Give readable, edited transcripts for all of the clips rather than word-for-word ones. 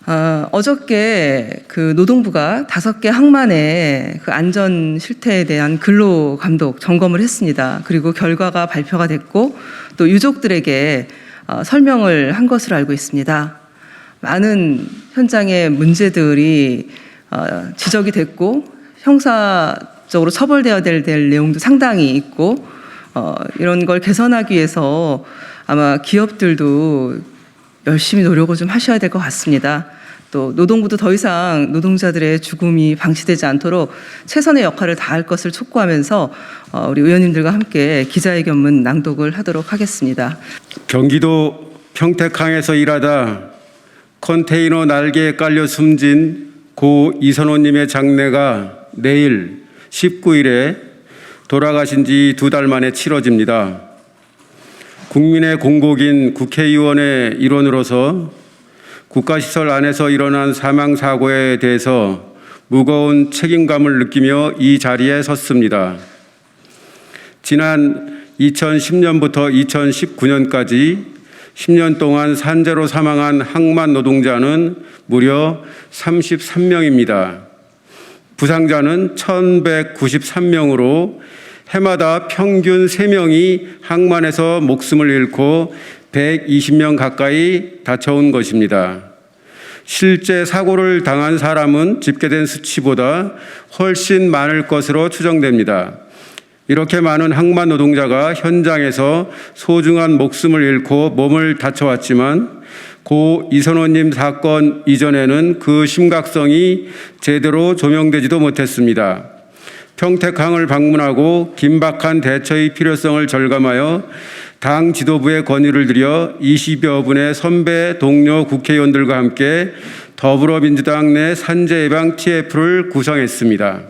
어저께 그 노동부가 5개 항만의 그 안전 실태에 대한 근로 감독 점검을 했습니다. 그리고 결과가 발표가 됐고 또 유족들에게 설명을 한 것으로 알고 있습니다. 많은 현장의 문제들이 지적이 됐고 형사적으로 처벌되어야 될 내용도 상당히 있고 이런 걸 개선하기 위해서 아마 기업들도 열심히 노력을 좀 하셔야 될 것 같습니다. 또 노동부도 더 이상 노동자들의 죽음이 방치되지 않도록 최선의 역할을 다할 것을 촉구하면서 우리 의원님들과 함께 기자회견문 낭독을 하도록 하겠습니다. 경기도 평택항에서 일하다 컨테이너 날개에 깔려 숨진 고 이선호님의 장례가 내일 19일에 돌아가신 지 2달 만에 치러집니다. 국민의 공복인 국회의원의 일원으로서 국가시설 안에서 일어난 사망사고에 대해서 무거운 책임감을 느끼며 이 자리에 섰습니다. 지난 2010년부터 2019년까지 10년 동안 산재로 사망한 항만 노동자는 무려 33명입니다. 부상자는 1,193명으로 해마다 평균 3명이 항만에서 목숨을 잃고 120명 가까이 다쳐온 것입니다. 실제 사고를 당한 사람은 집계된 수치보다 훨씬 많을 것으로 추정됩니다. 이렇게 많은 항만 노동자가 현장에서 소중한 목숨을 잃고 몸을 다쳐왔지만 고 이선호님 사건 이전에는 그 심각성이 제대로 조명되지도 못했습니다. 평택항을 방문하고 긴박한 대처의 필요성을 절감하여 당 지도부의 건의를 드려 20여 분의 선배 동료 국회의원들과 함께 더불어민주당 내 산재 예방 TF를 구성했습니다.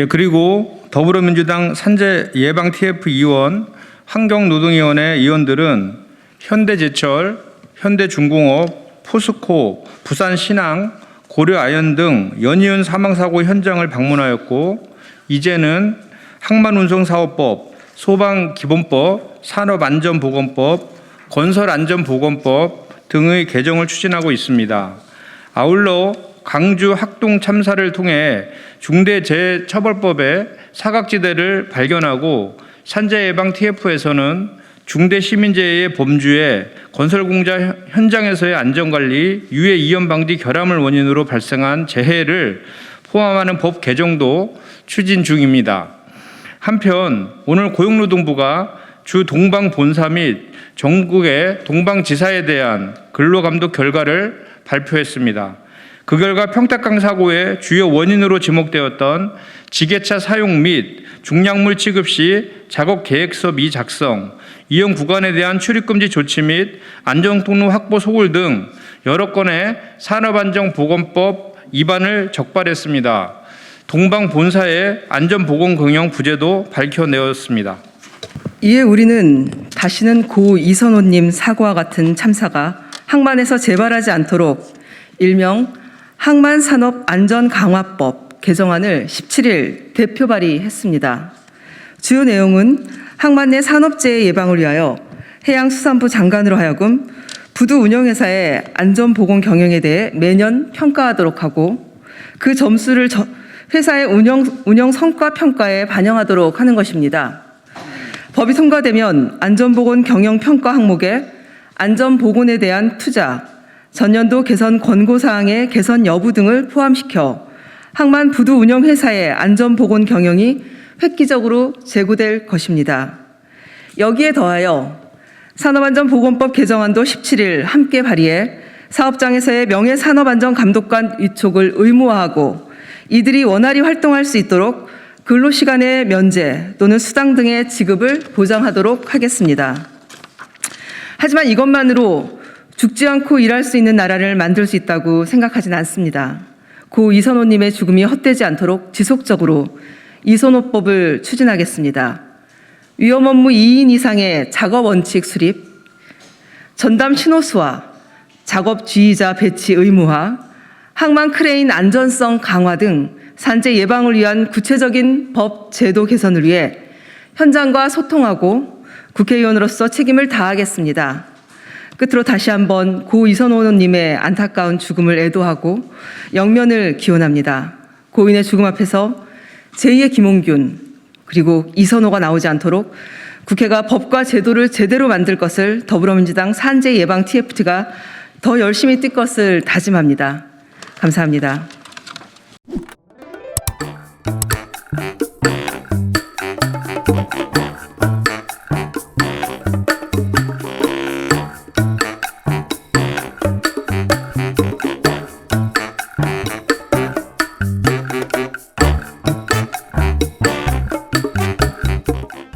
그리고 더불어민주당 산재 예방 TF 의원, 환경노동위원회 의원들은 현대제철, 현대중공업, 포스코, 부산신항, 고려아연 등 연이은 사망사고 현장을 방문하였고 이제는 항만운송사업법, 소방기본법, 산업안전보건법, 건설안전보건법 등의 개정을 추진하고 있습니다. 아울러 광주 학동 참사를 통해 중대재해처벌법의 사각지대를 발견하고 산재예방 TF에서는 중대시민재해의 범주에 건설공장 현장에서의 안전관리, 유해 이염 방지 결함을 원인으로 발생한 재해를 포함하는 법 개정도 추진 중입니다. 한편 오늘 고용노동부가 주 동방본사 및 전국의 동방지사에 대한 근로감독 결과를 발표했습니다. 그 결과 평택항 사고의 주요 원인으로 지목되었던 지게차 사용 및 중량물 취급 시 작업 계획서 미작성, 이용 구간에 대한 출입금지 조치 및 안전통로 확보 소홀 등 여러 건의 산업안전보건법 위반을 적발했습니다. 동방본사의 안전보건경영 부재도 밝혀내었습니다. 이에 우리는 다시는 고 이선호님 사고와 같은 참사가 항만에서 재발하지 않도록 일명 항만산업안전강화법 개정안을 17일 대표 발의했습니다. 주요 내용은 항만 내 산업재해 예방을 위하여 해양수산부 장관으로 하여금 부두 운영회사의 안전보건 경영에 대해 매년 평가하도록 하고 그 점수를 회사의 운영 성과 평가에 반영하도록 하는 것입니다. 법이 통과되면 안전보건 경영 평가 항목에 안전보건에 대한 투자, 전년도 개선 권고사항의 개선 여부 등을 포함시켜 항만 부두 운영회사의 안전보건 경영이 획기적으로 제고될 것입니다. 여기에 더하여 산업안전보건법 개정안도 17일 함께 발의해 사업장에서의 명예산업안전감독관 위촉을 의무화하고 이들이 원활히 활동할 수 있도록 근로시간의 면제 또는 수당 등의 지급을 보장하도록 하겠습니다. 하지만 이것만으로 죽지 않고 일할 수 있는 나라를 만들 수 있다고 생각하진 않습니다. 고 이선호님의 죽음이 헛되지 않도록 지속적으로 이선호법을 추진하겠습니다. 위험 업무 2인 이상의 작업 원칙 수립, 전담 신호수와 작업 지휘자 배치 의무화, 항만 크레인 안전성 강화 등 산재 예방을 위한 구체적인 법 제도 개선을 위해 현장과 소통하고 국회의원으로서 책임을 다하겠습니다. 끝으로 다시 한번 고 이선호님의 안타까운 죽음을 애도하고 영면을 기원합니다. 고인의 죽음 앞에서 제2의 김홍균 그리고 이선호가 나오지 않도록 국회가 법과 제도를 제대로 만들 것을 더불어민주당 산재 예방 TFT가 더 열심히 뛸 것을 다짐합니다. 감사합니다.